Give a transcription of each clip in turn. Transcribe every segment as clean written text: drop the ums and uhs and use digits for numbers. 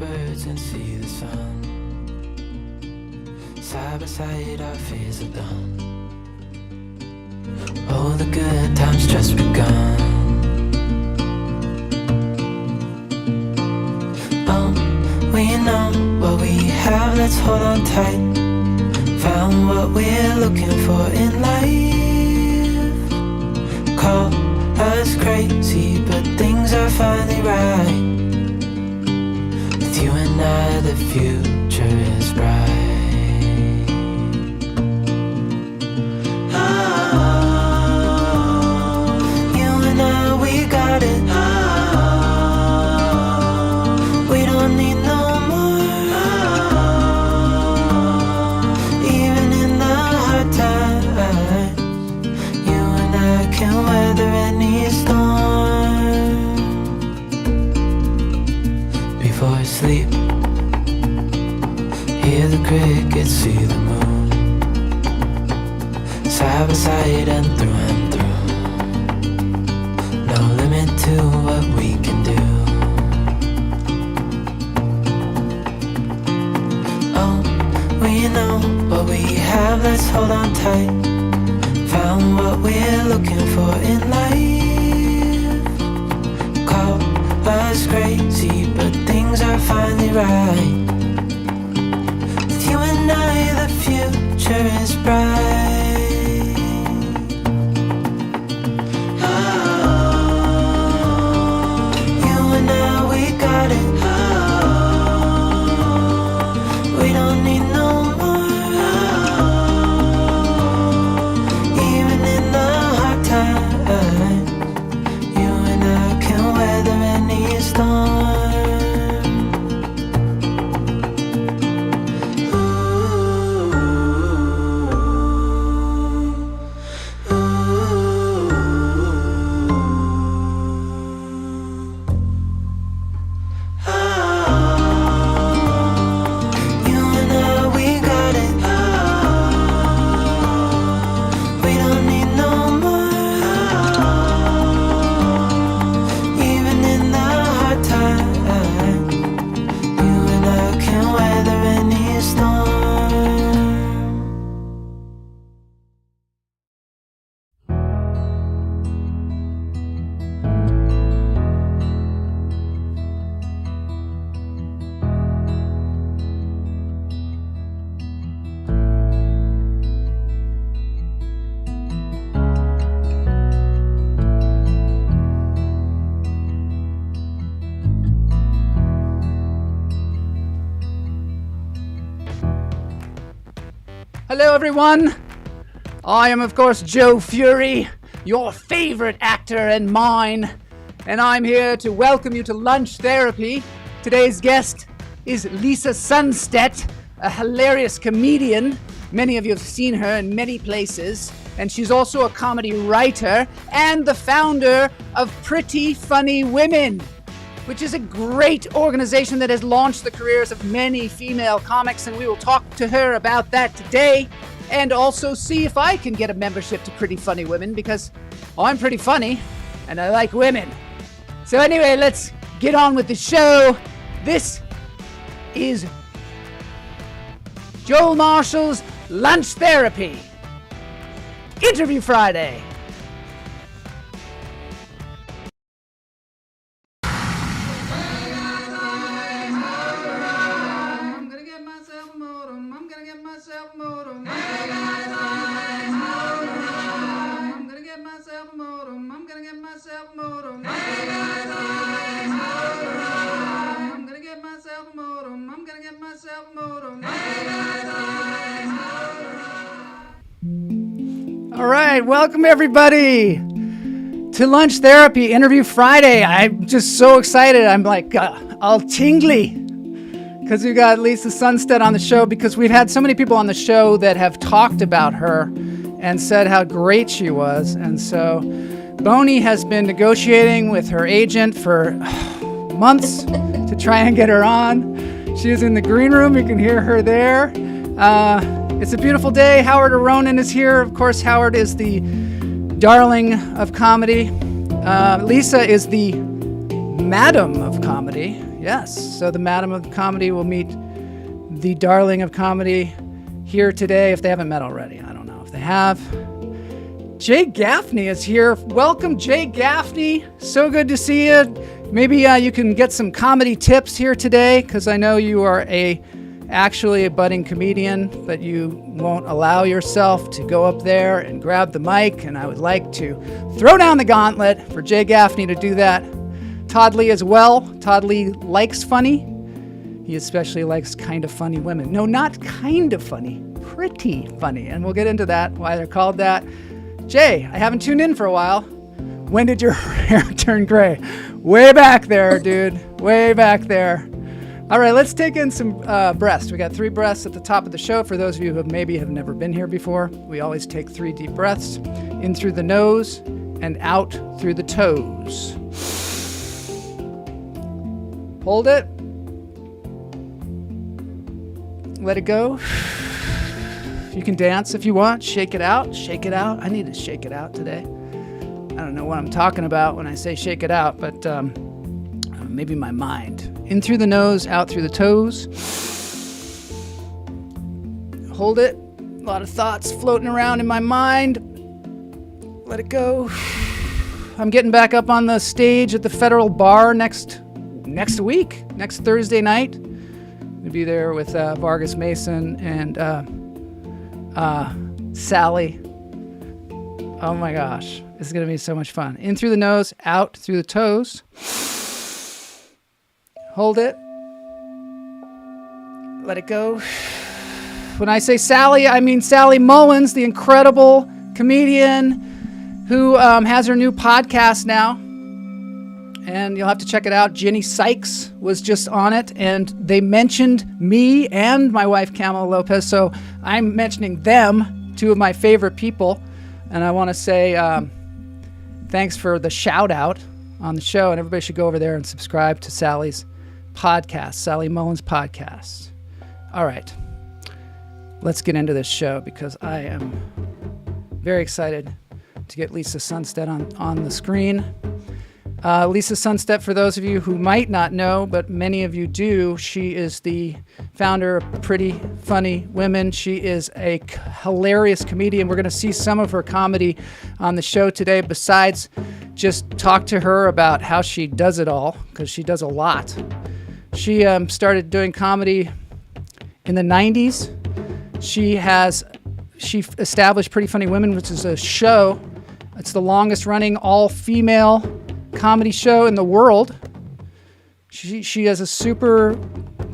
hummingbirds and see the sun. Side by side our fears are done. Oh, the good times just begun. We know what we have, let's hold on tight. Found what we're looking for in life. Call us crazy, but things are finally right. With you and I, the future is bright. Oh, you and I, we got it. Oh, we don't need no more. Oh, even in the hard times, you and I can weather any storm. Before I sleep, hear the crickets, see the moon. Side by side and through. No limit to what we can do. Oh, we know what we have, let's hold on tight. Found what we're looking for in life. Call us crazy, but things are finally right. With you and I, the future is bright. Oh, you and I, we got it. Oh, we don't need no more. Oh, even in the hard times, you and I can weather any storm. Hello everyone, I am of course Joe Fury, your favorite actor and mine, and I'm here to welcome you to Lunch Therapy. Today's guest is Lisa Sundstedt, a hilarious comedian. Many of you have seen her in many places, and she's also a comedy writer and the founder of Pretty Funny Women, which is a great organization that has launched the careers of many female comics, and we will talk to her about that today and also see if I can get a membership to Pretty Funny Women because I'm pretty funny and I like women. So anyway, let's get on with the show. This is Joel Marshall's Lunch Therapy. Interview Friday. All right, welcome everybody to Lunch Therapy Interview Friday. I'm just so excited. I'm like all tingly because we got Lisa Sundstedt on the show because we've had so many people on the show that have talked about her and said how great she was. And so Boney has been negotiating with her agent for months to try and get her on. She is in the green room. You can hear her there. It's a beautiful day. Howard Aronin is here. Of course, Howard is the darling of comedy. Lisa is the madam of comedy. Yes. So the Madam of Comedy will meet the darling of comedy here today, if they haven't met already. I don't know if they have. Jay Gaffney is here. Welcome, Jay Gaffney. So good to see you. Maybe you can get some comedy tips here today, because I know you are actually a budding comedian, but you won't allow yourself to go up there and grab the mic, and I would like to throw down the gauntlet for Jay Gaffney to do that. Todd Lee as well. Todd Lee likes funny. He especially likes kind of funny women. No, not kind of funny, pretty funny, and we'll get into that, why they're called that. Jay, I haven't tuned in for a while. When did your hair turn gray? Way back there, dude. Way back there. All right, let's take in some breaths. We got 3 breaths at the top of the show. For those of you who maybe have never been here before, we always take 3 deep breaths. In through the nose and out through the toes. Hold it. Let it go. You can dance if you want. Shake it out. Shake it out. I need to shake it out today. I don't know what I'm talking about when I say shake it out, but maybe my mind. In through the nose, out through the toes. Hold it. A lot of thoughts floating around in my mind. Let it go. I'm getting back up on the stage at the Federal Bar next week, next Thursday night. I'll be there with Vargas Mason and Sally. Oh my gosh. This is going to be so much fun. In through the nose, out through the toes. Hold it. Let it go. When I say Sally, I mean Sally Mullins, the incredible comedian who has her new podcast now. And you'll have to check it out. Jenny Sykes was just on it, and they mentioned me and my wife, Kamala Lopez. So I'm mentioning them, 2 of my favorite people. And I want to say thanks for the shout out on the show. And everybody should go over there and subscribe to Sally's podcast, Sally Mullins podcast. All right, let's get into this show, because I am very excited to get Lisa Sundstedt on the screen. Lisa Sundstedt, for those of you who might not know, but many of you do, she is the founder of Pretty Funny Women. She is a hilarious comedian. We're going to see some of her comedy on the show today. Besides, just talk to her about how she does it all, because she does a lot. She started doing comedy in the 90s. She established Pretty Funny Women, which is a show. It's the longest running all-female comedy show in the world. She has a super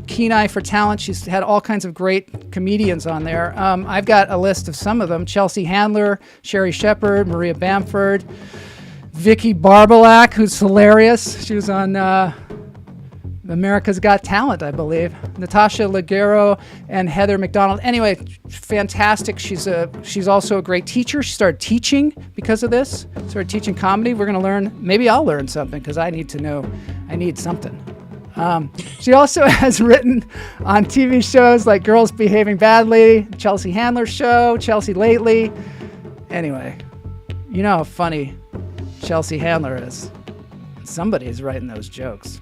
keen eye for talent. She's had all kinds of great comedians on there. I've got a list of some of them. Chelsea Handler, Sherry Shepard, Maria Bamford, Vicky Barbalak, who's hilarious. She was on America's Got Talent, I believe. Natasha Leggero and Heather McDonald. Anyway, fantastic. She's also a great teacher. She started teaching because of this. Started teaching comedy. We're going to learn. Maybe I'll learn something, because I need to know. I need something. She also has written on TV shows like Girls Behaving Badly, Chelsea Handler Show, Chelsea Lately. Anyway, you know how funny Chelsea Handler is. Somebody's writing those jokes.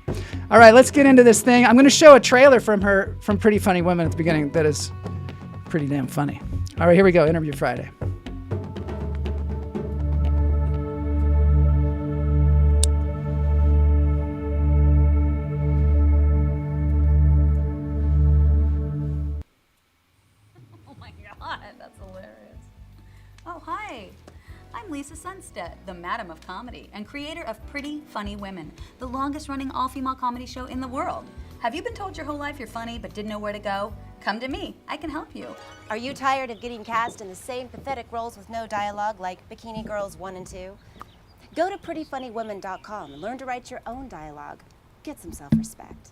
All right, let's get into this thing. I'm going to show a trailer from Pretty Funny Women at the beginning that is pretty damn funny. All right, here we go. Interview Friday. Oh my God, that's hilarious. Oh, hi. I'm Lisa Sundstedt, the Madam of Comedy and creator of Pretty Funny Women, the longest running all-female comedy show in the world. Have you been told your whole life you're funny but didn't know where to go? Come to me, I can help you. Are you tired of getting cast in the same pathetic roles with no dialogue like Bikini Girls 1 and 2? Go to prettyfunnywomen.com and learn to write your own dialogue. Get some self-respect.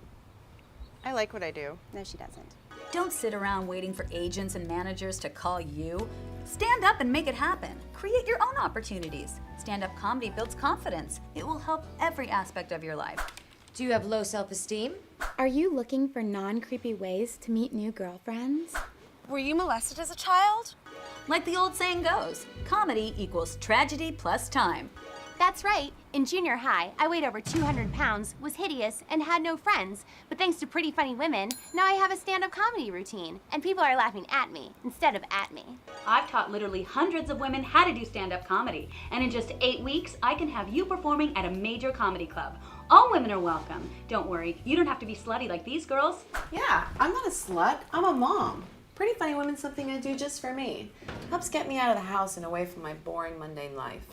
I like what I do. No, she doesn't. Don't sit around waiting for agents and managers to call you. Stand up and make it happen. Create your own opportunities. Stand-up comedy builds confidence. It will help every aspect of your life. Do you have low self-esteem? Are you looking for non-creepy ways to meet new girlfriends? Were you molested as a child? Like the old saying goes, comedy equals tragedy plus time. That's right. In junior high, I weighed over 200 pounds, was hideous, and had no friends. But thanks to Pretty Funny Women, now I have a stand-up comedy routine, and people are laughing at me instead of at me. I've taught literally hundreds of women how to do stand-up comedy, and in just 8 weeks, I can have you performing at a major comedy club. All women are welcome. Don't worry, you don't have to be slutty like these girls. Yeah, I'm not a slut. I'm a mom. Pretty Funny Women's something I do just for me. Helps get me out of the house and away from my boring, mundane life.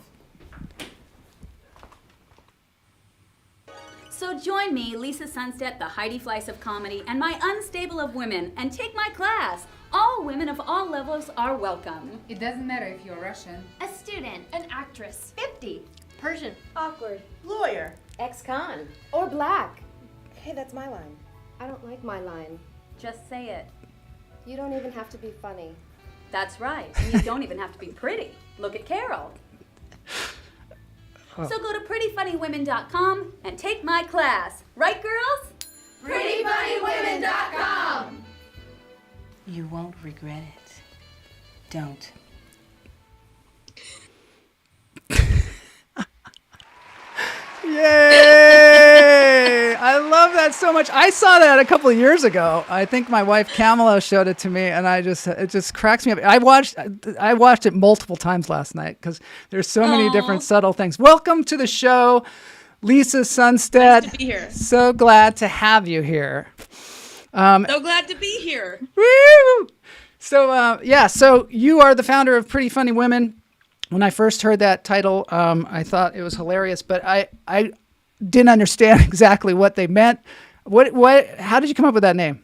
So join me, Lisa Sundstedt, the Heidi Fleiss of comedy, and my unstable of women, and take my class. All women of all levels are welcome. It doesn't matter if you're Russian, A student, An actress. 50. Persian. Awkward. Lawyer. Ex-con. Or black. Hey, that's my line. I don't like my line. Just say it. You don't even have to be funny. That's right. And you don't even have to be pretty. Look at Carol. So go to prettyfunnywomen.com and take my class. Right, girls? prettyfunnywomen.com. You won't regret it. Don't. Yay! I love that so much. I saw that a couple of years ago. I think my wife Camilla showed it to me, and it just cracks me up. I watched it multiple times last night because there's so many different subtle things. Welcome to the show, Lisa Sundstedt. Nice to be here. So glad to have you here. So glad to be here. Woo! So so you are the founder of Pretty Funny Women. When I first heard that title, I thought it was hilarious, but I didn't understand exactly what they meant. How did you come up with that name?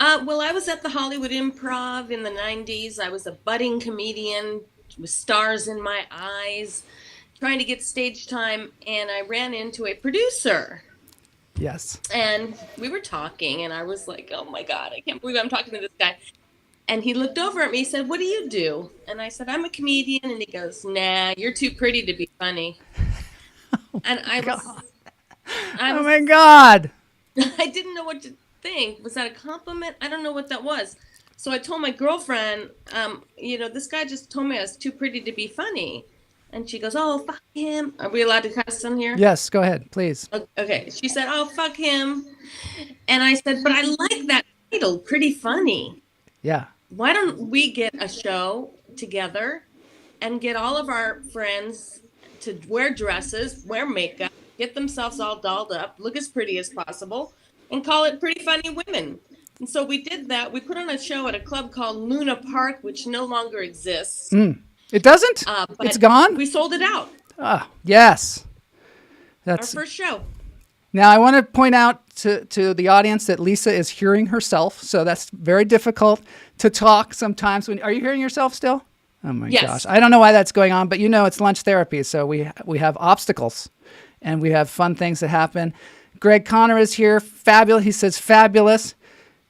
Well, I was at the Hollywood Improv in the 90s. I was a budding comedian with stars in my eyes, trying to get stage time, and I ran into a producer. Yes. And we were talking, and I was like, oh my God, I can't believe I'm talking to this guy. And he looked over at me, he said, what do you do? And I said, I'm a comedian. And he goes, nah, you're too pretty to be funny. And Oh my God. I didn't know what to think. Was that a compliment? I don't know what that was. So I told my girlfriend, this guy just told me I was too pretty to be funny. And she goes, oh, fuck him. Are we allowed to cuss on here? Yes, go ahead, please. Okay. She said, oh, fuck him. And I said, but I like that title, Pretty Funny. Yeah. Why don't we get a show together and get all of our friends to wear dresses, wear makeup, get themselves all dolled up, look as pretty as possible, and call it Pretty Funny Women. And so we did that. We put on a show at a club called Luna Park, which no longer exists. It doesn't? It's gone? We sold it out. Oh, yes. That's our first show. Now, I want to point out to the audience that Lisa is hearing herself, so that's very difficult to talk sometimes. Are you hearing yourself still? Oh, my gosh. I don't know why that's going on, but it's lunch therapy, so we have obstacles, and we have fun things that happen. Greg Connor is here. Fabulous. He says fabulous.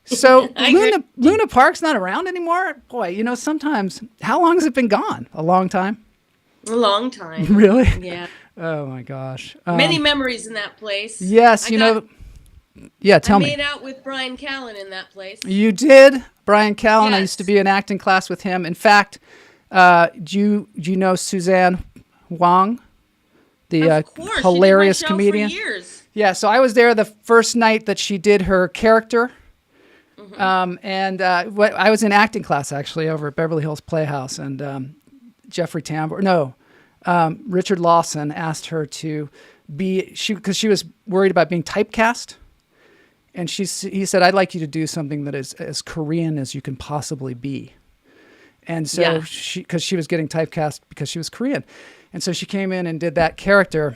So Luna Park's not around anymore? Boy, sometimes, how long has it been gone? A long time? A long time. Really? Yeah. Oh my gosh. Many memories in that place. Yes, tell me. I made out with Brian Callen in that place. You did? Brian Callen. Yes. I used to be in acting class with him. In fact, do you know Suzanne Wang? The of course, hilarious she did my show comedian. For years. Yeah, so I was there the first night that she did her character. Mm-hmm. I was in acting class actually over at Beverly Hills Playhouse, and Richard Lawson asked her to because she was worried about being typecast, and he said, I'd like you to do something that is as Korean as you can possibly be. And so because she was getting typecast because she was Korean, and so she came in and did that character,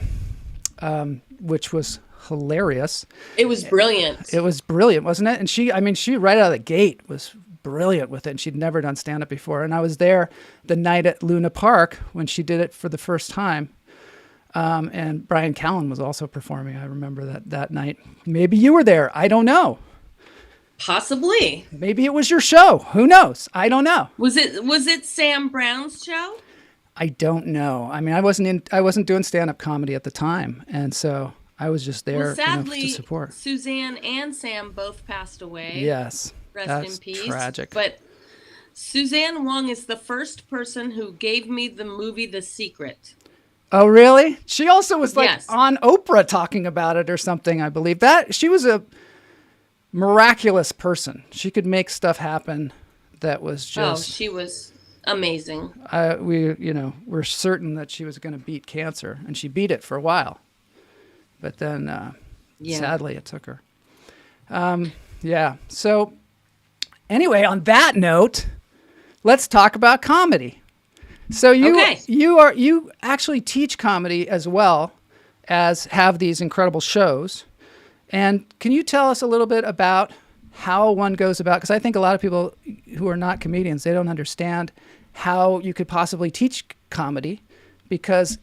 which was hilarious. It was brilliant. It was brilliant, wasn't it? And she right out of the gate was brilliant with it. And she'd never done stand-up before. And I was there the night at Luna Park when she did it for the first time. And Brian Callen was also performing. I remember that night. Maybe you were there. I don't know. Possibly. Maybe it was your show. Who knows? I don't know. Was it Sam Brown's show? I don't know. I mean, I wasn't doing stand-up comedy at the time. And so I was just there sadly, to support. Suzanne and Sam both passed away. Yes. Rest in peace. Tragic. But Suzanne Wang is the first person who gave me the movie The Secret. Oh, really? She also was like Yes. on Oprah talking about it or something, I believe. That she was a miraculous person. She could make stuff happen that was just she was amazing. we're certain that she was going to beat cancer, and she beat it for a while. But then sadly it took her. So anyway, on that note, let's talk about comedy. So you actually teach comedy as well as have these incredible shows. And can you tell us a little bit about how one goes about, because I think a lot of people who are not comedians, they don't understand how you could possibly teach comedy, because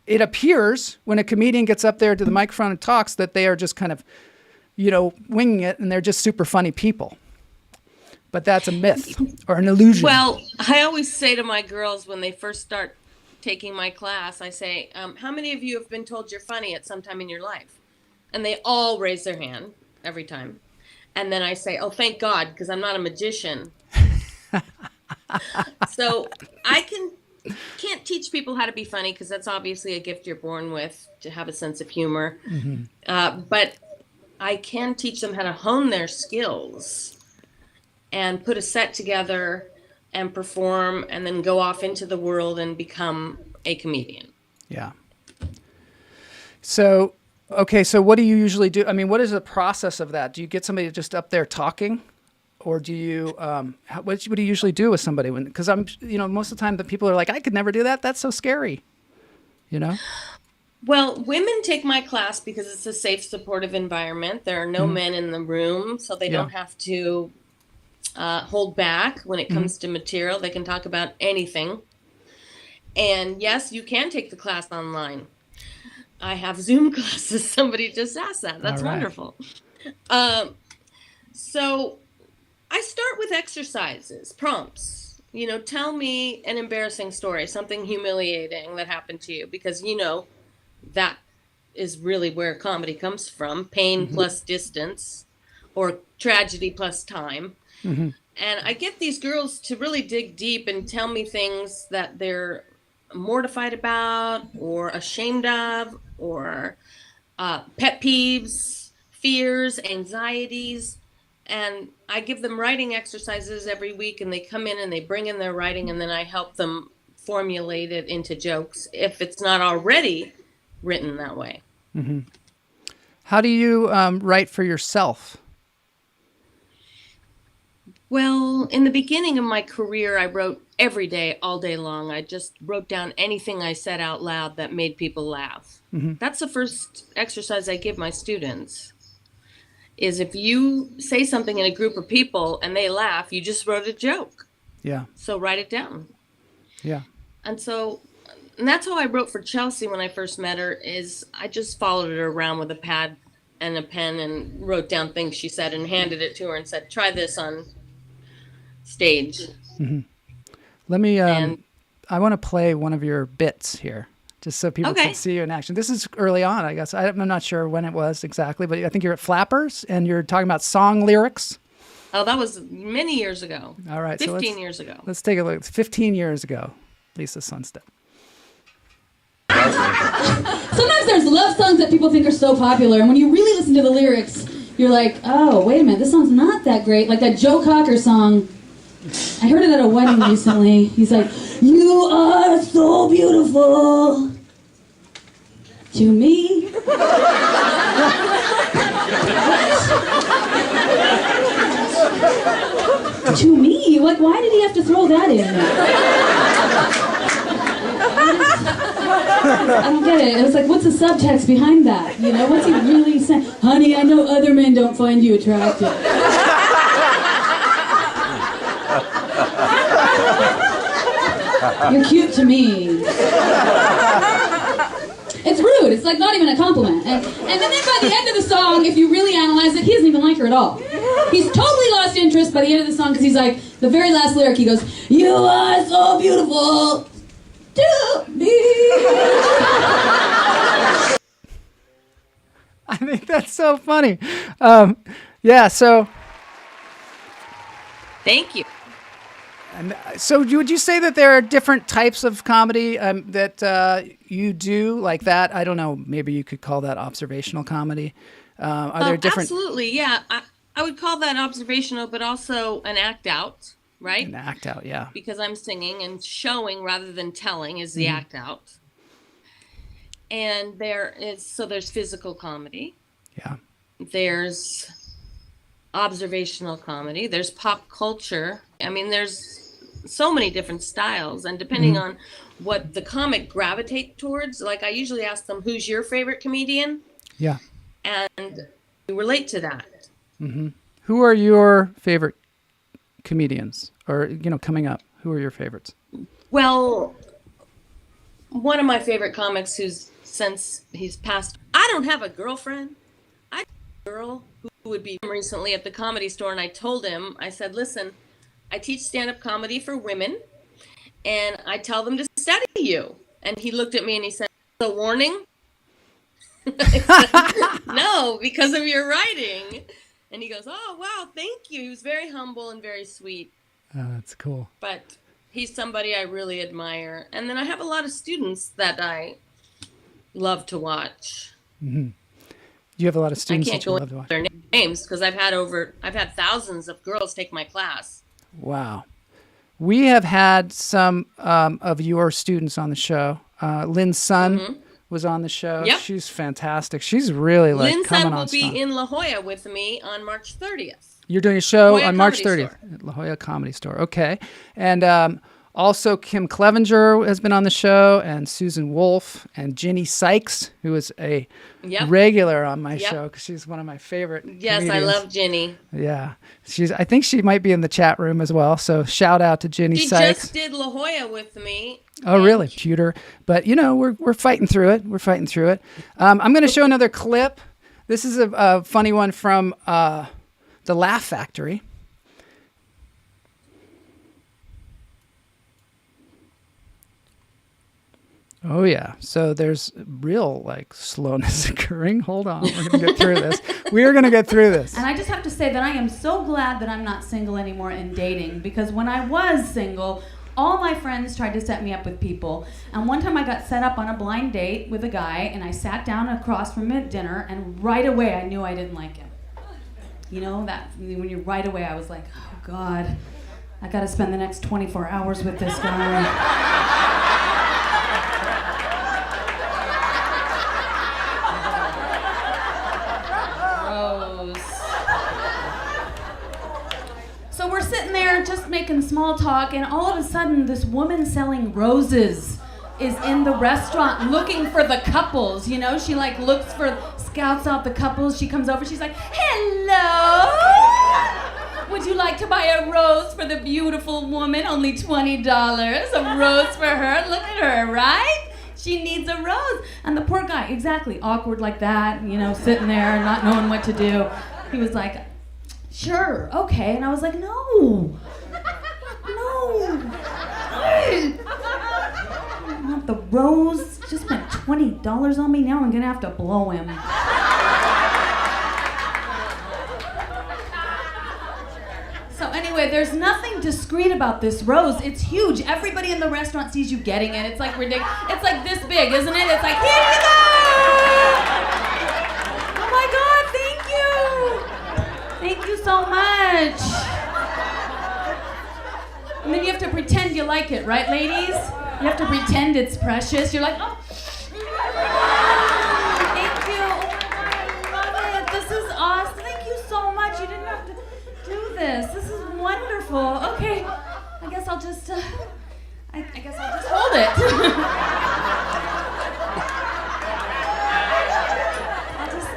it appears when a comedian gets up there to the microphone and talks that they are just kind of, winging it, and they're just super funny people. But that's a myth or an illusion. Well, I always say to my girls when they first start taking my class, I say, how many of you have been told you're funny at some time in your life? And they all raise their hand every time. And then I say, oh, thank God, because I'm not a magician. So I can't teach people how to be funny, because that's obviously a gift you're born with, to have a sense of humor. Mm-hmm. But I can teach them how to hone their skills and put a set together and perform, and then go off into the world and become a comedian. Yeah. So, okay, so what do you usually do? I mean, what is the process of that? Do you get somebody just up there talking? Or do you, what do you usually do with somebody? Because most of the time the people are like, I could never do that. That's so scary, Well, women take my class because it's a safe, supportive environment. There are no men in the room, so they don't have to hold back when it comes to material. They can talk about anything. And yes, you can take the class online. I have Zoom classes. Somebody just asked that. That's wonderful. So I start with exercises, prompts. Tell me an embarrassing story, something humiliating that happened to you, because that is really where comedy comes from. Pain plus distance, or tragedy plus time. Mm-hmm. And I get these girls to really dig deep and tell me things that they're mortified about, or ashamed of, or pet peeves, fears, anxieties. And I give them writing exercises every week, and they come in and they bring in their writing, and then I help them formulate it into jokes if it's not already written that way. Mm-hmm. How do you write for yourself? Well, in the beginning of my career, I wrote every day, all day long. I just wrote down anything I said out loud that made people laugh. Mm-hmm. That's the first exercise I give my students, is if you say something in a group of people and they laugh, you just wrote a joke. Yeah. So write it down. Yeah. And that's how I wrote for Chelsea when I first met her, is I just followed her around with a pad and a pen and wrote down things she said and handed it to her and said, try this on stage. Mm-hmm. Let me, I want to play one of your bits here, just so people can see you in action. This is early on, I guess. I'm not sure when it was exactly, but I think you're at Flappers and you're talking about song lyrics. Oh, that was many years ago. All right. 15 years ago. Let's take a look. It's 15 years ago, Lisa Sundstedt. Sometimes there's love songs that people think are so popular, and when you really listen to the lyrics, you're like, oh, wait a minute, this song's not that great. Like that Joe Cocker song. I heard it at a wedding recently. He's like, you are so beautiful to me. To me? Like, why did he have to throw that in there? I don't get it. It was like, what's the subtext behind that? What's he really saying? Honey, I know other men don't find you attractive. You're cute to me. It's rude. It's like not even a compliment. And then by the end of the song, if you really analyze it, he doesn't even like her at all. He's totally lost interest by the end of the song, because he's like, the very last lyric, he goes, you are so beautiful to me. I think that's so funny. So. Thank you. And so would you say that there are different types of comedy that you do like that? I don't know. Maybe you could call that observational comedy. Are there different? Absolutely, yeah. I would call that observational, but also an act out, right? An act out, yeah. Because I'm singing and showing rather than telling is the act out. And there's physical comedy. Yeah. There's observational comedy. There's pop culture. I mean, there's so many different styles, and depending on what the comic gravitates towards, like I usually ask them, who's your favorite comedian? Yeah. And you relate to that. Mm-hmm. Who are your favorite comedians, or coming up? Who are your favorites? Well, one of my favorite comics, who's since he's passed, I don't have a girlfriend. I have a girl who would be recently at the Comedy Store, and I told him, I said, listen, I teach stand-up comedy for women, and I tell them to study you. And he looked at me and he said, "A warning?" I said, "No, because of your writing." And he goes, "Oh, wow, thank you." He was very humble and very sweet. Oh, that's cool. But he's somebody I really admire. And then I have a lot of students that I love to watch. Mm-hmm. You have a lot of students I can't that you go love to watch. into their names because I've had thousands of girls take my class. Wow. We have had some of your students on the show. Lynn's son was on the show. Yep. She's fantastic. She's really Lynn's coming son on will be strong. in La Jolla with me on March 30th. You're doing a show La Jolla on March Comedy 30th at La Jolla Comedy Store. Okay. And also Kim Clevenger has been on the show, and Susan Wolf, and Ginny Sykes, who is a regular on my show because she's one of my favorite Yes, comedians. I love Ginny. Yeah. I think she might be in the chat room as well. So shout out to Ginny She Sykes. just did La Jolla with me. Oh, really? Cuter. But, we're fighting through it. I'm going to show another clip. This is a funny one from The Laugh Factory. Oh, yeah. So there's real, slowness occurring. Hold on. We're going to get through this. We're going to get through this. And I just have to say that I am so glad that I'm not single anymore and dating, because when I was single, all my friends tried to set me up with people. And one time I got set up on a blind date with a guy, and I sat down across from him at dinner, and right away I knew I didn't like him. That when you right away I was like, oh God, I got to spend the next 24 hours with this guy. So we're sitting there just making small talk, and all of a sudden this woman selling roses is in the restaurant looking for the couples. She scouts out the couples. She comes over, she's like, "Hello! Would you like to buy a rose for the beautiful woman? Only $20. A rose for her. Look at her, right? She needs a rose." And the poor guy, exactly, awkward like that, sitting there not knowing what to do. He was like, "Sure, okay." And I was like, no. I want the rose. Just spent $20 on me. Now I'm gonna have to blow him. So anyway, there's nothing discreet about this rose. It's huge. Everybody in the restaurant sees you getting it. It's like ridiculous. It's like this big, isn't it? It's like, here you go! Oh my God, thank you! Thank you so much. And then you have to pretend you like it, right, ladies? You have to pretend it's precious. You're like, oh. Thank you. Oh my God, I love it. This is awesome. Thank you so much. You didn't have to do this. This is wonderful. Okay, I guess I'll just, hold it.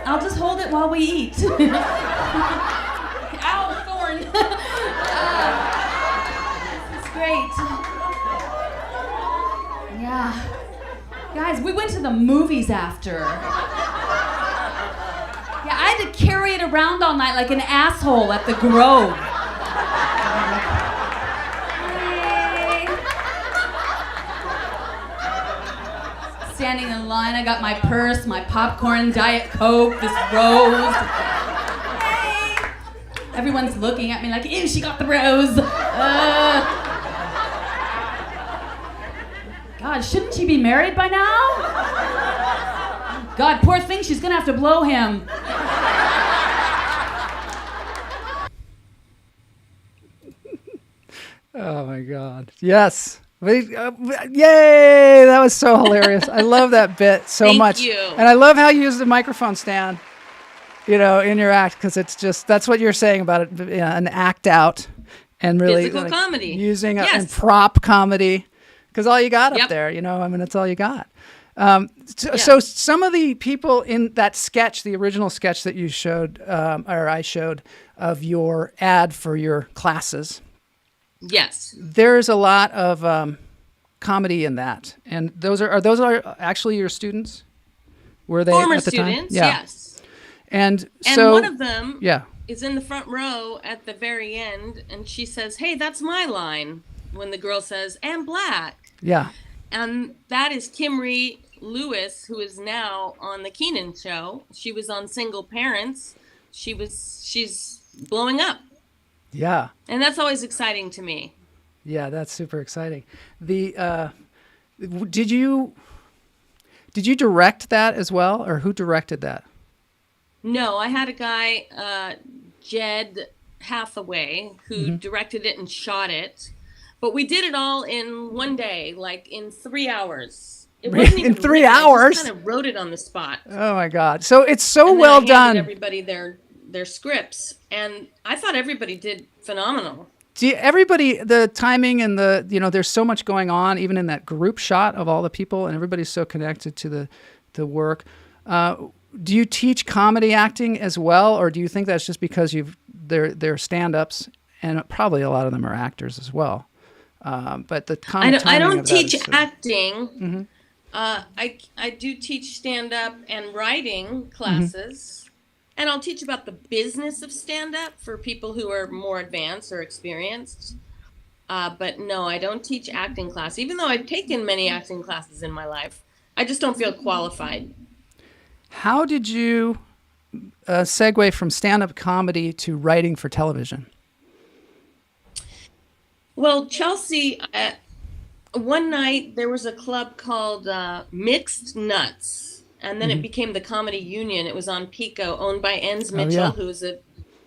I'll just hold it while we eat. Ow, thorn. This is great. Yeah. Guys, we went to the movies after. Yeah, I had to carry it around all night like an asshole at the Grove. Hey. Standing in line, I got my purse, my popcorn, Diet Coke, this rose. Hey. Everyone's looking at me like, ew, she got the rose. God, shouldn't she be married by now? God, poor thing, she's gonna have to blow him. Oh my God. Yes. Yay! That was so hilarious. I love that bit so Thank much. you. And I love how you use the microphone stand, in your act, because it's just, that's what you're saying about it, an act out and really Physical comedy. using Yes. and prop comedy, because all you got Yep. up there, it's all you got. So some of the people in that sketch, the original sketch that you showed, or I showed, of your ad for your classes, Yes. there's a lot of comedy in that, and those are actually your students? Were they Former at the students, time? Yeah. yes. And And so one of them yeah. is in the front row at the very end, and she says, "Hey, that's my line," when the girl says, "And black." Yeah. And that is Kimry Lewis, who is now on the Keenan show. She was on Single Parents. She's blowing up. Yeah. And that's always exciting to me. Yeah, that's super exciting. Did you direct that as well, or who directed that? No, I had a guy, Jed Hathaway, who directed it and shot it. But we did it all in one day, like in 3 hours. It wasn't even In 3 written, I hours? just kind of wrote it on the spot. Oh my God! So it's so And then well I handed done. everybody their scripts, and I thought everybody did phenomenal. The timing and there's so much going on, even in that group shot of all the people, and everybody's so connected to the work. Do you teach comedy acting as well, or do you think that's just because they're stand-ups, and probably a lot of them are actors as well? But the kind of I timing don't of that teach is so- acting. I do teach stand-up and writing classes. And I'll teach about the business of stand-up for people who are more advanced or experienced. But no, I don't teach acting class, even though I've taken many acting classes in my life. I just don't feel qualified. How did you segue from stand-up comedy to writing for television? Well, Chelsea, one night there was a club called Mixed Nuts. And then it became the Comedy Union. It was on Pico, owned by Enns Mitchell, who is a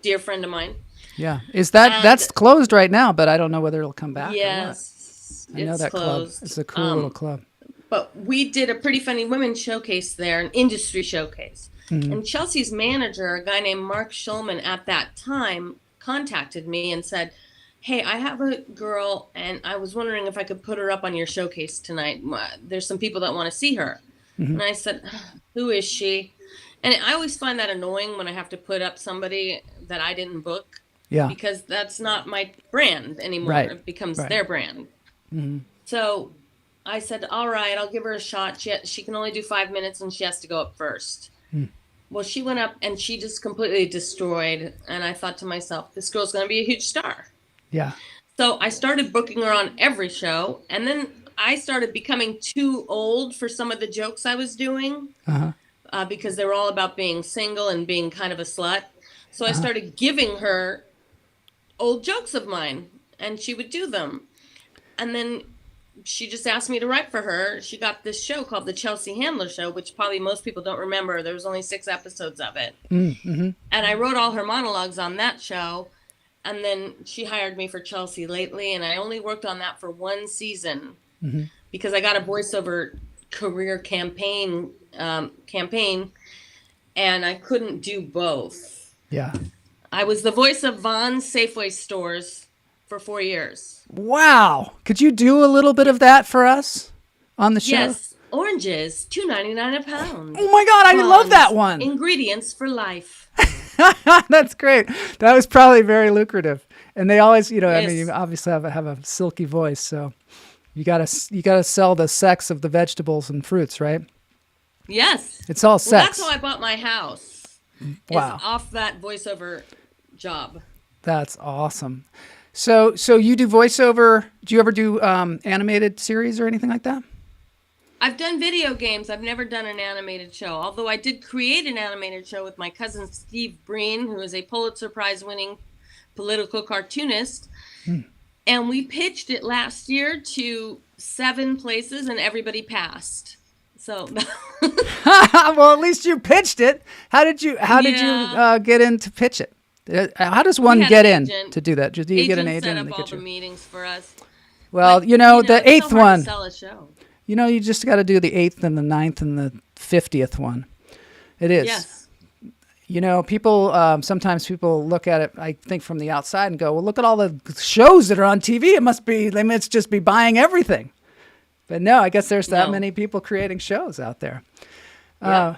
dear friend of mine. Yeah. That's closed right now, but I don't know whether it'll come back. Yes. Or what. I know that closed. club. It's a cool little club. But we did a Pretty Funny Women showcase there, an industry showcase. And Chelsea's manager, a guy named Mark Schulman, at that time contacted me and said, "Hey, I have a girl, and I was wondering if I could put her up on your showcase tonight. There's some people that want to see her." And I said, "Who is she?" And I always find that annoying when I have to put up somebody that I didn't book. Yeah. Because that's not my brand anymore. Right. It becomes Right. their brand. So I said, "All right, I'll give her a shot. She can only do 5 minutes, and she has to go up first." Well, she went up, and she just completely destroyed. And I thought to myself, this girl's going to be a huge star. Yeah. So I started booking her on every show. And then I started becoming too old for some of the jokes I was doing because they were all about being single and being kind of a slut. So I started giving her old jokes of mine, and she would do them. And then she just asked me to write for her. She got this show called The Chelsea Handler Show, which probably most people don't remember. There was only 6 episodes of it. And I wrote all her monologues on that show. And then she hired me for Chelsea Lately, and I only worked on that for 1 season. Because I got a voiceover career campaign, and I couldn't do both. Yeah. I was the voice of Vaughn's Safeway stores for 4 years. Wow. Could you do a little bit of that for us on the show? Yes, oranges, $2.99 a pound. Oh my God, I love that one. Ingredients for life. That's great. That was probably very lucrative. And they always, I Yes. mean, you obviously have a silky voice, so you gotta sell the sex of the vegetables and fruits, right? Yes. It's all Well, sex. that's how I bought my house. Wow. Is off that voiceover job. That's awesome. So you do voiceover. Do you ever do animated series or anything like that? I've done video games. I've never done an animated show, although I did create an animated show with my cousin Steve Breen, who is a Pulitzer Prize winning political cartoonist. And we pitched it last year to 7 places and everybody passed. So well, at least you pitched it. How did you get in to pitch it? How does one get in to do that? Do you get an agent? Set and up they all get the you? meetings for us. Well, But, the it's eighth so hard one. to sell a show. You just got to do the 8th and the 9th and the 50th one. It is. Yes. People, sometimes people look at it, I think, from the outside and go, well, look at all the shows that are on TV. They must just be buying everything. But no, I guess there's that many people creating shows out there. Yeah.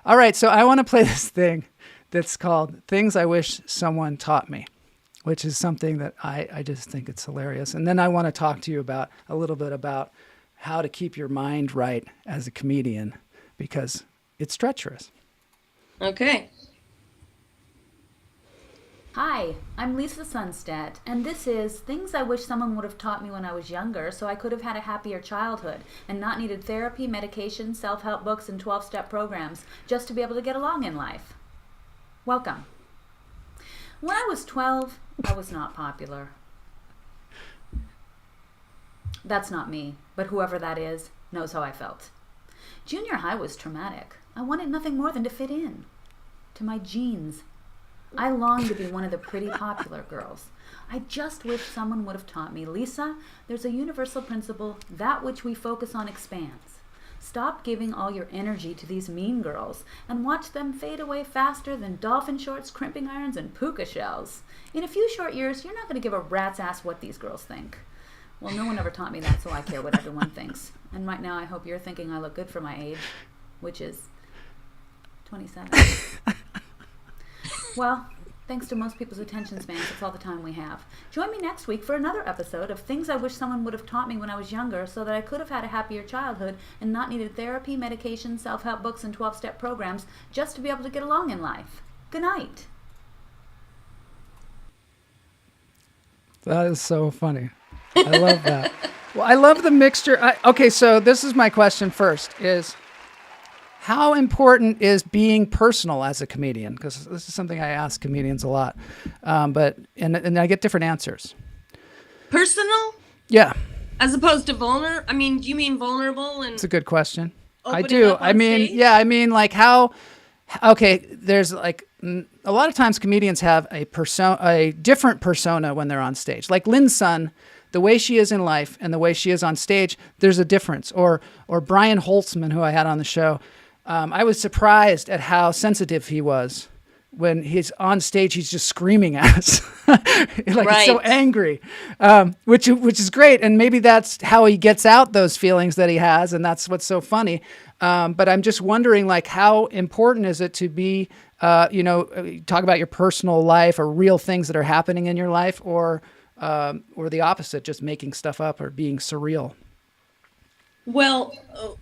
All right, so I want to play this thing that's called Things I Wish Someone Taught Me, which is something that I just think it's hilarious. And then I want to talk to you a little bit about how to keep your mind right as a comedian, because it's treacherous. Okay. Hi, I'm Lisa Sundstedt, and this is Things I Wish Someone Would Have Taught Me When I Was Younger so I could have had a happier childhood and not needed therapy, medication, self-help books, and 12-step programs just to be able to get along in life. Welcome. When I was 12, I was not popular. That's not me, but whoever that is knows how I felt. Junior high was traumatic. I wanted nothing more than to fit in. To my genes. I longed to be one of the pretty popular girls. I just wish someone would have taught me, Lisa, there's a universal principle, that which we focus on expands. Stop giving all your energy to these mean girls and watch them fade away faster than dolphin shorts, crimping irons, and puka shells. In a few short years, you're not going to give a rat's ass what these girls think. Well, no one ever taught me that, so I care what everyone thinks. And right now, I hope you're thinking I look good for my age, which is 27. Well, thanks to most people's attention spans, it's all the time we have. Join me next week for another episode of Things I Wish Someone Would Have Taught Me When I Was Younger so that I could have had a happier childhood and not needed therapy, medication, self-help books, and 12-step programs just to be able to get along in life. Good night. That is so funny. I love that. Well, I love the mixture. Okay, so this is my question first, is how important is being personal as a comedian? Because this is something I ask comedians a lot, but I get different answers. Personal? Yeah. As opposed to vulnerable? I mean, do you mean vulnerable? And it's a good question. I opening do. up on stage? I mean, like how, okay, there's like, a lot of times comedians have a different persona when they're on stage. Like Lynn Sun, the way she is in life and the way she is on stage, there's a difference. Or Brian Holtzman, who I had on the show, I was surprised at how sensitive he was when he's on stage. He's just screaming at us, He's so angry, which is great. And maybe that's how he gets out those feelings that he has, and that's what's so funny. But I'm just wondering, like, how important is it to be, talk about your personal life or real things that are happening in your life, or the opposite, just making stuff up or being surreal. Well,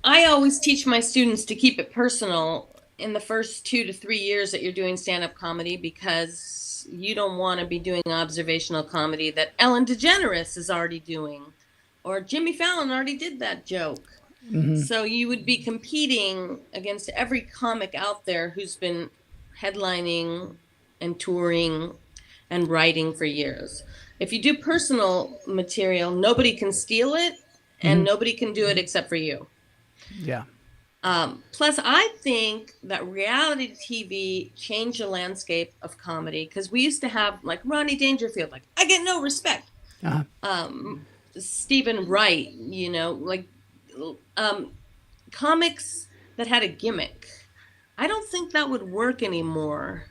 I always teach my students to keep it personal in the first 2 to 3 years that you're doing stand-up comedy, because you don't want to be doing observational comedy that Ellen DeGeneres is already doing, or Jimmy Fallon already did that joke. Mm-hmm. So you would be competing against every comic out there who's been headlining and touring and writing for years. If you do personal material, nobody can steal it. And nobody can do it except for you. Yeah. Plus, I think that reality TV changed the landscape of comedy, because we used to have, like, Ronnie Dangerfield, like, I get no respect. Uh-huh. Stephen Wright, comics that had a gimmick. I don't think that would work anymore,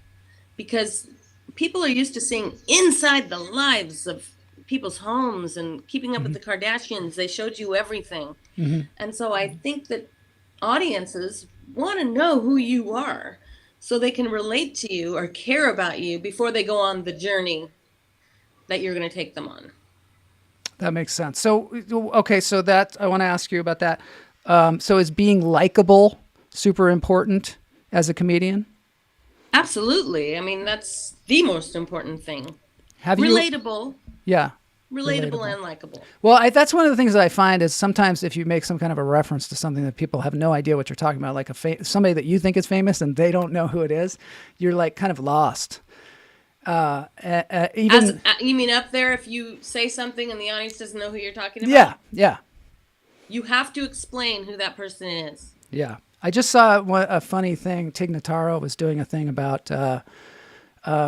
because people are used to seeing inside the lives of people's homes and keeping up with the Kardashians. They showed you everything. Mm-hmm. And so I think that audiences want to know who you are so they can relate to you or care about you before they go on the journey that you're going to take them on. That makes sense. So, okay, so that I want to ask you about that. So is being likable super important as a comedian? Absolutely. I mean, that's the most important thing. Relatable. Yeah. Relatable and likable. Well, that's one of the things that I find is sometimes if you make some kind of a reference to something that people have no idea what you're talking about, like somebody that you think is famous and they don't know who it is, you're like kind of lost. Even you mean up there if you say something and the audience doesn't know who you're talking about? yeah. You have to explain who that person is. Yeah. I just saw a funny thing. Tig Notaro was doing a thing about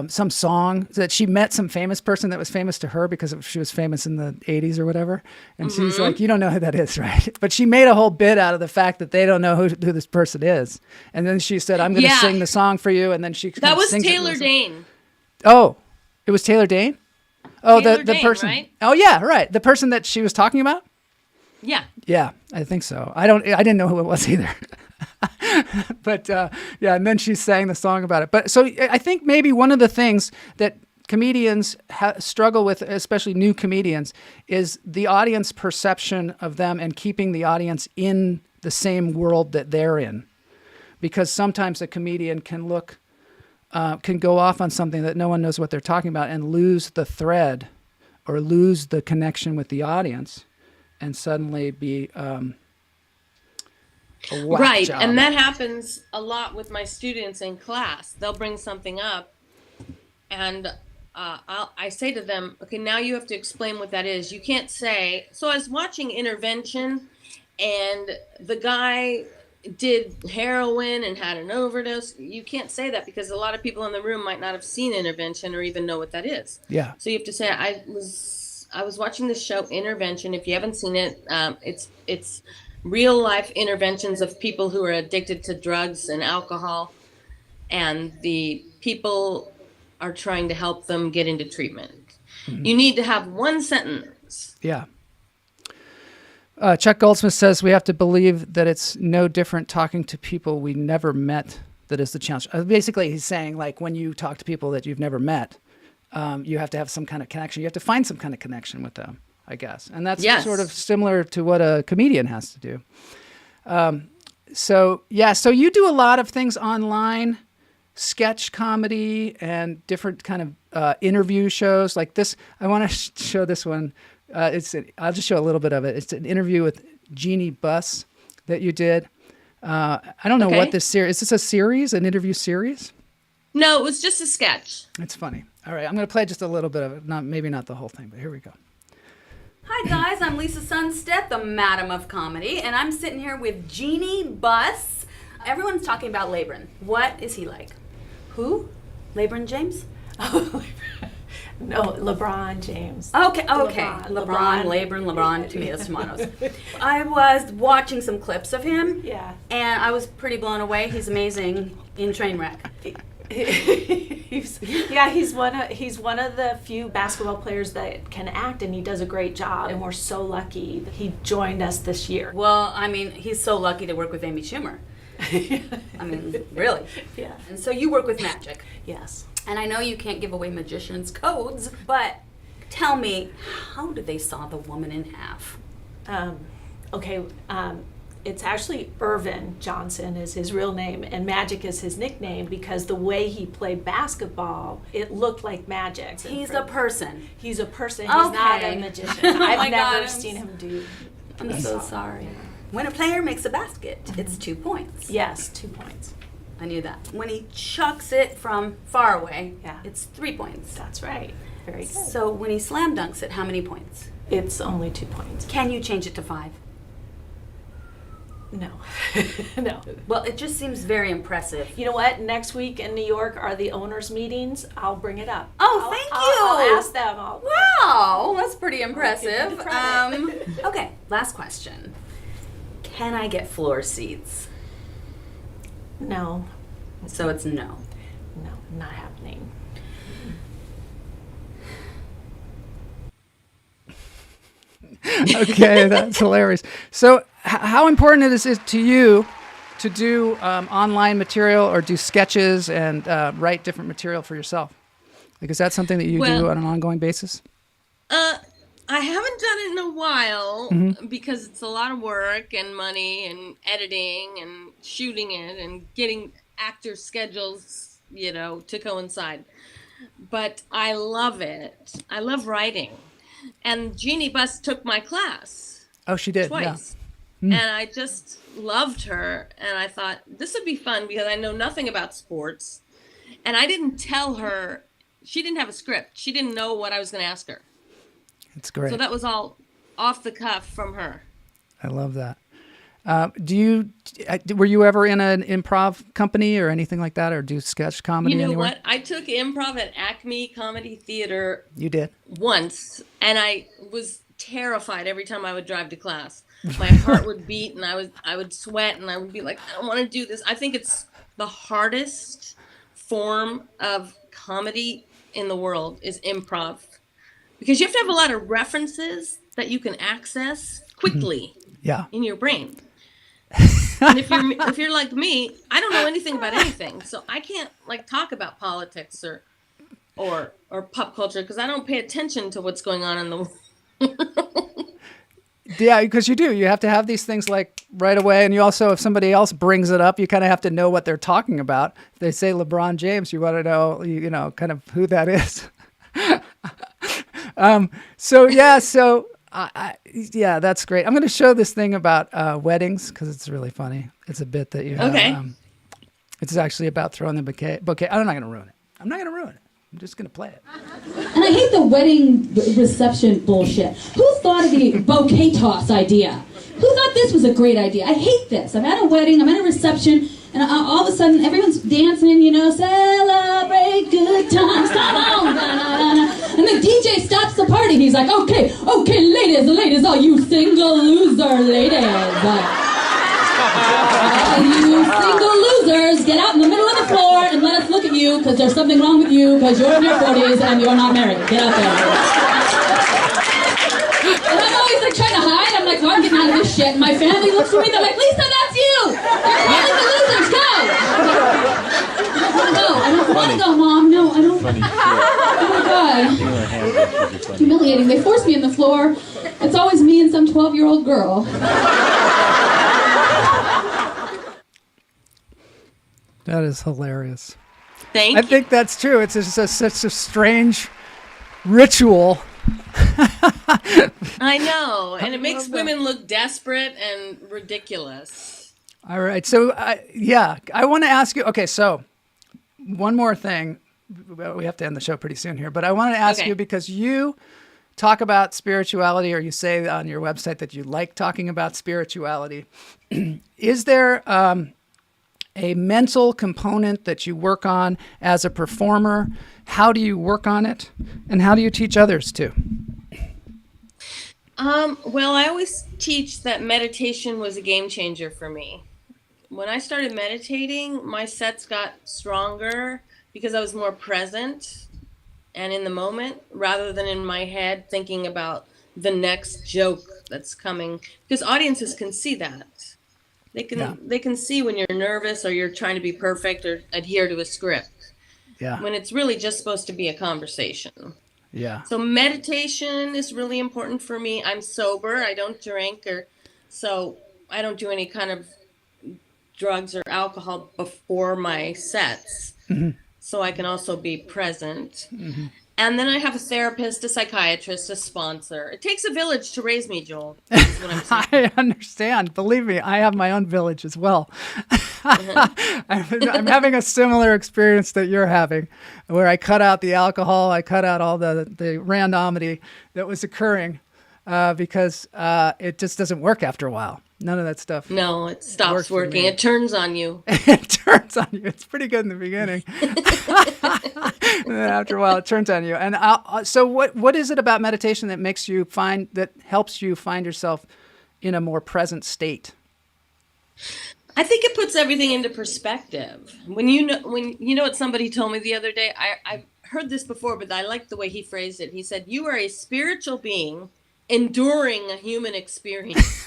some song that she met some famous person that was famous to her because she was famous in the 80s or whatever. And she's like, you don't know who that is, right? But she made a whole bit out of the fact that they don't know who this person is. And then she said, I'm going to sing the song for you. And then she That was sings Taylor Dane. Oh, it was Taylor Dane? Oh, Taylor the Dane, person. right? Oh, yeah, right. The person that she was talking about? Yeah. Yeah, I think so. I didn't know who it was either. But yeah, and then she sang the song about it. But so I think maybe one of the things that comedians struggle with, especially new comedians, is the audience perception of them and keeping the audience in the same world that they're in. Because sometimes a comedian can go off on something that no one knows what they're talking about and lose the thread or lose the connection with the audience and suddenly be a whack Right. job. And that happens a lot with my students in class. They'll bring something up and I say to them, okay, now you have to explain what that is. You can't say, so I was watching Intervention and the guy did heroin and had an overdose. You can't say that because a lot of people in the room might not have seen Intervention or even know what that is. Yeah. So you have to say, I was watching this show Intervention. If you haven't seen it, it's real life interventions of people who are addicted to drugs and alcohol, and the people are trying to help them get into treatment. Mm-hmm. You need to have one sentence. Yeah. Chuck Goldsmith says we have to believe that it's no different talking to people we never met that is the challenge. Basically, he's saying, like, when you talk to people that you've never met, you have to have some kind of connection. You have to find some kind of connection with them, I guess. And that's sort of similar to what a comedian has to do. So you do a lot of things online, sketch comedy and different kind of interview shows like this. I want to show this one. I'll just show a little bit of it. It's an interview with Jeannie Buss that you did. I don't know what this series, is this a series, an interview series? No, it was just a sketch. It's funny. All right, I'm going to play just a little bit of it. Maybe not the whole thing, but here we go. Hi guys, I'm Lisa Sundstedt, the Madam of Comedy, and I'm sitting here with Jeannie Buss. Everyone's talking about LeBron. What is he like? Who? LeBron James? Oh, no, LeBron James. Okay. LeBron, tomatoes. I was watching some clips of him. Yeah. And I was pretty blown away. He's amazing in Trainwreck. He's one of the few basketball players that can act, and he does a great job. And we're so lucky that he joined us this year. Well, I mean, he's so lucky to work with Amy Schumer. I mean, really. Yeah. And so you work with magic. Yes. And I know you can't give away magician's codes, but tell me, how did they saw the woman in half? It's actually Irvin Johnson is his real name, and Magic is his nickname because the way he played basketball, it looked like magic. He's a person. He's a person. He's not a magician. I've never seen him do. I'm so sorry. When a player makes a basket, it's 2 points. Yes, 2 points. I knew that. When he chucks it from far away, it's 3 points. That's right. Very good. So when he slam dunks it, how many points? It's only 2 points. Can you change it to 5? No. No. Well, it just seems very impressive. You know what? Next week in New York are the owners' meetings. I'll bring it up. Oh, thank you. I'll ask them. Wow, that's pretty impressive. Credit. Okay, last question. Can I get floor seats? No. So it's no. No, not happening. Okay, that's hilarious. So how important it is to you to do online material or do sketches and write different material for yourself? Like, is that something that you do on an ongoing basis? I haven't done it in a while because it's a lot of work and money and editing and shooting it and getting actor schedules, to coincide. But I love it. I love writing. And Jeannie Buss took my class. Oh, she did? Twice. Yeah. And I just loved her. And I thought, this would be fun because I know nothing about sports. And I didn't tell her she didn't have a script. She didn't know what I was going to ask her. It's great. So that was all off the cuff from her. I love that. Were you ever in an improv company or anything like that, or do sketch comedy You know anywhere? what? I took improv at Acme Comedy Theater. You did? Once, and I was terrified every time I would drive to class. My heart would beat, and I would sweat, and I would be like, I don't want to do this. I think it's the hardest form of comedy in the world is improv, because you have to have a lot of references that you can access quickly in your brain. And if you're like me, I don't know anything about anything, so I can't like talk about politics or pop culture because I don't pay attention to what's going on in the world. Yeah, because you do. You have to have these things like right away, and you also, if somebody else brings it up, you kind of have to know what they're talking about. If they say LeBron James, you want to know, you know, kind of who that is. Yeah, that's great. I'm going to show this thing about weddings because it's really funny. It's a bit that you have. Okay. It's actually about throwing the bouquet. I'm not going to ruin it. I'm just going to play it. And I hate the wedding reception bullshit. Who thought of the bouquet toss idea? Who thought this was a great idea? I hate this. I'm at a wedding, I'm at a reception, and all of a sudden everyone's dancing, you know, celebrate good times, come on, and the DJ stops the party. He's like, okay, ladies, all you single loser ladies. All you single losers, get out in the middle of the floor and let us look at you because there's something wrong with you because you're in your 40s and you're not married. Get out there. And I'm always like trying to hide. I'm like, well, I'm getting out of this shit. And my family looks at me. They're like, Lisa, that's you. You're calling the losers. Go. I don't want to go, Mom. No, I don't. Oh, my God. Humiliating. They force me in the floor. It's always me and some 12-year-old girl. That is hilarious. Thank you. I think that's true. It's just such a strange ritual. I know, and it makes women look desperate and ridiculous. All right. So, I want to ask you. Okay, so one more thing. We have to end the show pretty soon here, but I wanted to ask you because you talk about spirituality, or you say on your website that you like talking about spirituality. Is there a mental component that you work on as a performer? How do you work on it, and how do you teach others to? Well, I always teach that meditation was a game changer for me. When I started meditating, my sets got stronger because I was more present and in the moment rather than in my head thinking about the next joke that's coming, because audiences can see that. They can see when you're nervous or you're trying to be perfect or adhere to a script. Yeah. When it's really just supposed to be a conversation. Yeah. So meditation is really important for me. I'm sober. I don't drink, so I don't do any kind of drugs or alcohol before my sets. Mm-hmm. So I can also be present. Mm-hmm. And then I have a therapist, a psychiatrist, a sponsor. It takes a village to raise me, Joel. That's what I'm saying. I understand. Believe me, I have my own village as well. I'm having a similar experience that you're having, where I cut out the alcohol, I cut out all the randomity that was occurring because it just doesn't work after a while. None of that stuff. No, it stops working. It turns on you. It turns on you. It's pretty good in the beginning. And then after a while, it turns on you. And so what is it about meditation that helps you find yourself in a more present state? I think it puts everything into perspective. When you know what somebody told me the other day, I've heard this before, but I like the way he phrased it. He said, "You are a spiritual being enduring a human experience."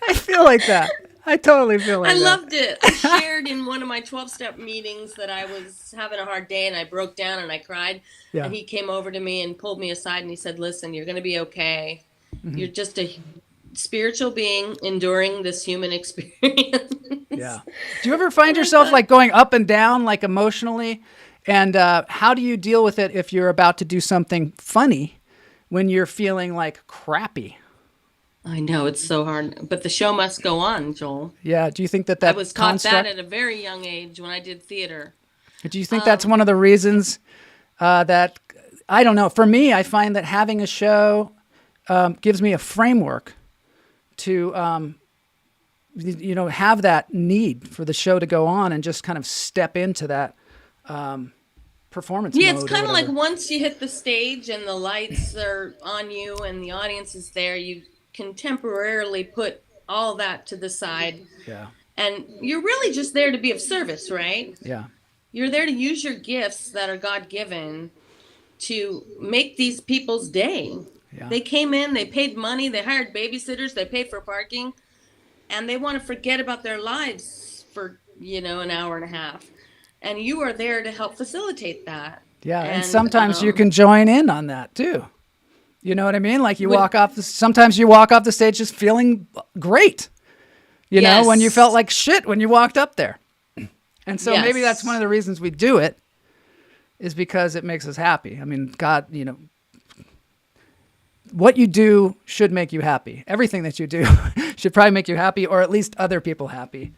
I feel like that. I totally feel like that. I loved it. I shared in one of my 12-step meetings that I was having a hard day and I broke down and I cried. Yeah. And he came over to me and pulled me aside and he said, "Listen, you're going to be okay. Mm-hmm. You're just a spiritual being enduring this human experience." Yeah. Do you ever find yourself like going up and down, like emotionally? And how do you deal with it if you're about to do something funny when you're feeling like crappy? I know, it's so hard, but the show must go on, Joel. Yeah. Do you think that I was taught that at a very young age when I did theater. Do you think that's one of the reasons that, I don't know, for me, I find that having a show gives me a framework to, have that need for the show to go on and just kind of step into that performance mode. Yeah, it's kind of like once you hit the stage and the lights are on you and the audience is there, you can temporarily put all that to the side. Yeah. And you're really just there to be of service, right? Yeah. You're there to use your gifts that are God-given to make these people's day. Yeah. They came in, they paid money, they hired babysitters, they paid for parking, and they want to forget about their lives for, an hour and a half. And you are there to help facilitate that. Yeah, and sometimes you can join in on that too. You know what I mean? Like sometimes you walk off the stage just feeling great. You know, when you felt like shit when you walked up there. And so maybe that's one of the reasons we do it, is because it makes us happy. I mean, God, what you do should make you happy. Everything that you do should probably make you happy, or at least other people happy.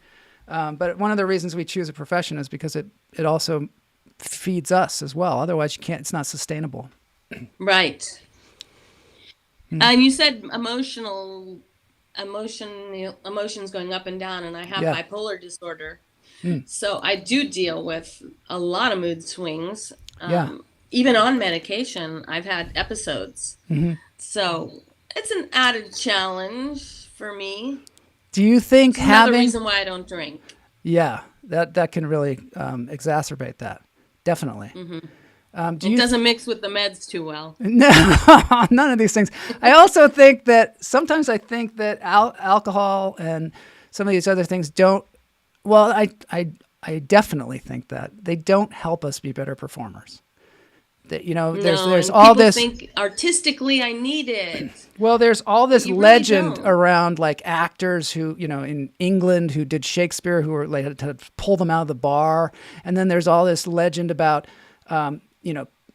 But one of the reasons we choose a profession is because it also feeds us as well. Otherwise, it's not sustainable. Right. And you said emotions going up and down, and I have bipolar disorder. So I do deal with a lot of mood swings. Even on medication, I've had episodes. So it's an added challenge for me. Do you think it's another reason why I don't drink? Yeah, that can really exacerbate that. Definitely. It doesn't mix with the meds too well. No, none of these things. I also think that sometimes alcohol and some of these other things don't. Well, I definitely think that they don't help us be better performers. That there's all this. Think artistically, I need it. Well, there's all this legend around like actors who, in England who did Shakespeare, who were like had to pull them out of the bar, and then there's all this legend about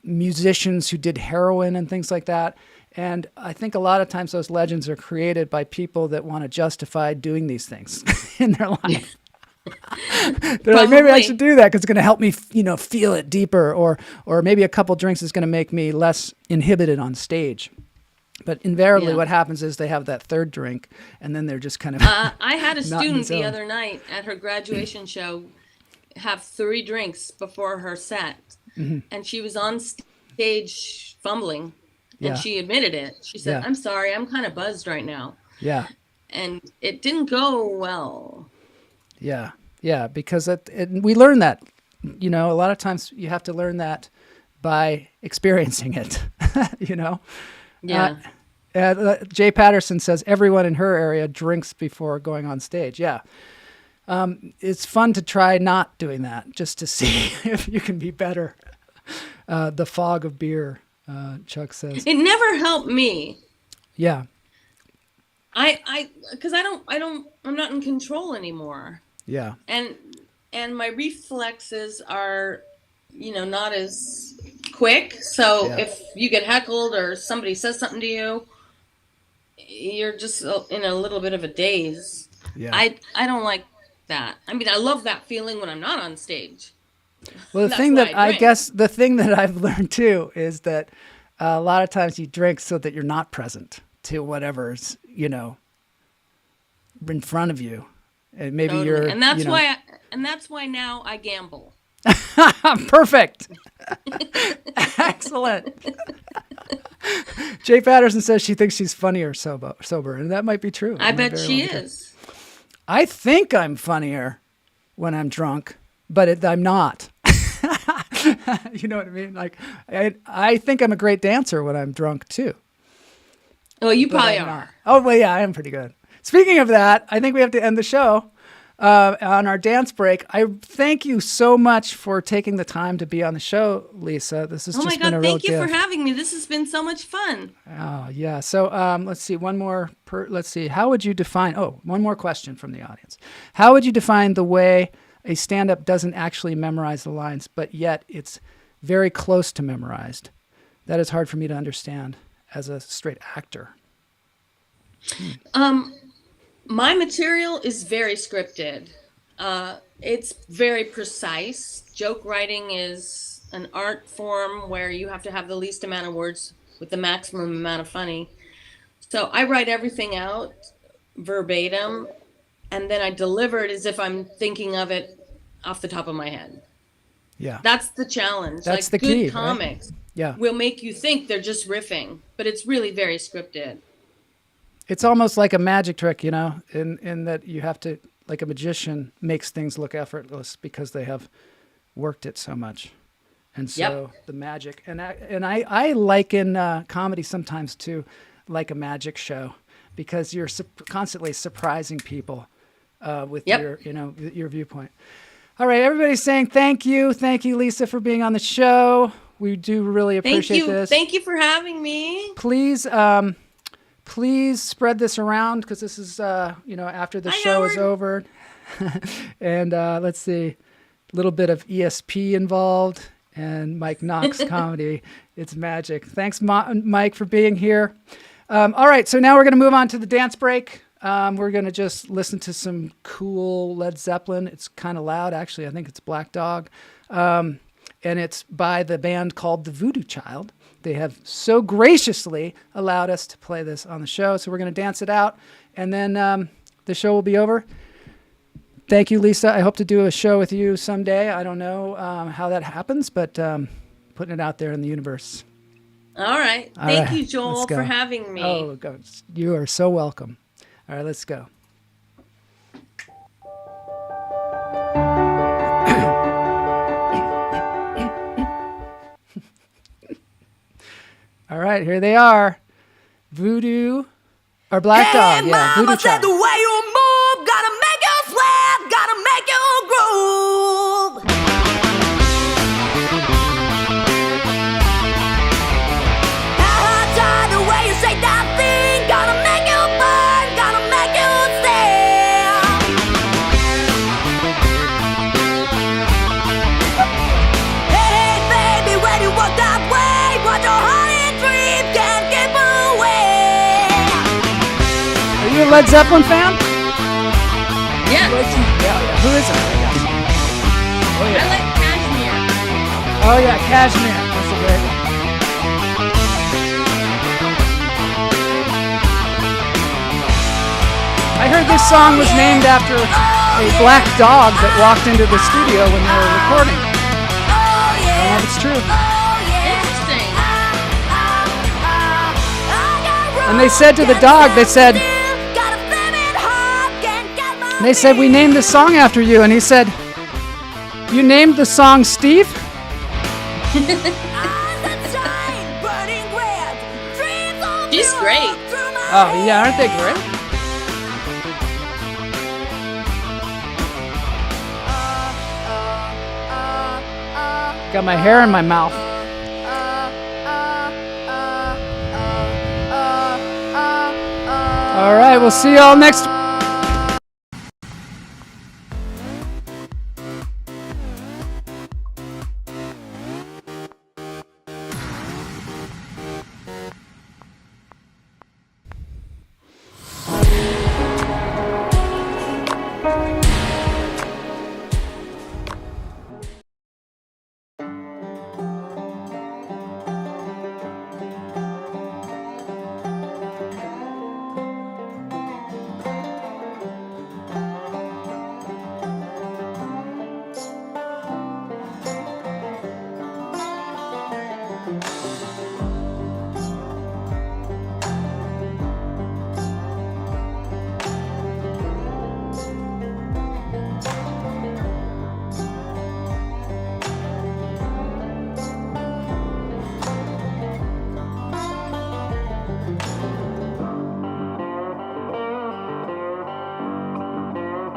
musicians who did heroin and things like that. And I think a lot of times those legends are created by people that want to justify doing these things in their life. They're like, maybe I should do that because it's going to help me, feel it deeper, or maybe a couple drinks is going to make me less inhibited on stage. But invariably, what happens is they have that third drink, and then they're just kind of. I had a student the other night at her graduation show have 3 drinks before her set, and she was on stage fumbling, and she admitted it. She said, "I'm sorry, I'm kind of buzzed right now." Yeah. And it didn't go well. Yeah, because we learn that, a lot of times you have to learn that by experiencing it, Yeah. Jay Patterson says everyone in her area drinks before going on stage. Yeah. It's fun to try not doing that, just to see if you can be better. The fog of beer, Chuck says. It never helped me. Yeah. Because I'm not in control anymore. Yeah. And my reflexes are, not as quick. So if you get heckled or somebody says something to you, you're just in a little bit of a daze. Yeah. I don't like that. I mean, I love that feeling when I'm not on stage. Well, the thing that the thing that I've learned too is that a lot of times you drink so that you're not present to whatever's, in front of you. And maybe you're, and that's why now I gamble. Perfect. Excellent. Jay Patterson says she thinks she's funnier sober, and that might be true. I bet she is. I think I'm funnier when I'm drunk, but I'm not. You know what I mean? Like, I think I'm a great dancer when I'm drunk too. Oh, you probably are. Oh, well, yeah, I am pretty good. Speaking of that, I think we have to end the show on our dance break. I thank you so much for taking the time to be on the show, Lisa. This has just been a real gift. Thank you for having me. This has been so much fun. Oh, yeah. So let's see. One more. Let's see. How would you define? Oh, one more question from the audience. How would you define the way a stand-up doesn't actually memorize the lines, but yet it's very close to memorized? That is hard for me to understand as a straight actor. My material is very scripted. It's very precise. Joke writing is an art form where you have to have the least amount of words with the maximum amount of funny. So I write everything out verbatim, and then I deliver it as if I'm thinking of it off the top of my head. Yeah. That's the challenge. That's like the key, good comics right? will make you think they're just riffing, but it's really very scripted. It's almost like a magic trick, you know, in that you have to, like a magician makes things look effortless because they have worked it so much. And so the magic, and I liken comedy sometimes to like a magic show, because you're constantly surprising people with your, you know, your viewpoint. All right, everybody's saying thank you, Lisa, for being on the show. We do really appreciate this. Thank you for having me. Please, please spread this around, because this is, you know, after the show is over. And let's see, a little bit of ESP involved and Mike Knox comedy. It's magic. Thanks, Mike, for being here. All right, so now we're going to move on to the dance break. We're going to just listen to some cool Led Zeppelin. It's kind of loud, actually. I think it's Black Dog. And it's by the band called The Voodoo Child. They have so graciously allowed us to play this on the show. So we're going to dance it out, and then the show will be over. Thank you, Lisa. I hope to do a show with you someday. I don't know how that happens, but putting it out there in the universe. All right. Thank you, Joel, for having me. Oh, you are so welcome. All right, let's go. All right, here they are. Voodoo, or Black Dog. Yeah, Voodoo Child. The way you move, gotta make you sweat, gotta make you groove. The way you say that thing, gotta make you burn, gotta make you stand. Hey, baby, when you walk that way, what your honey dream can't keep away. Are you a Led Zeppelin fan? Yeah. Who is it? Oh, yeah. I like Cashmere. Oh, yeah, Cashmere. That's a great one. I heard this song was named after a black dog that walked into the studio when they were recording. I don't know if it's true. Interesting. And they said to the dog, they said, we named this song after you. And he said, you named the song Steve? She's great. Oh, yeah, aren't they great? Got my hair in my mouth. All right, we'll see you all next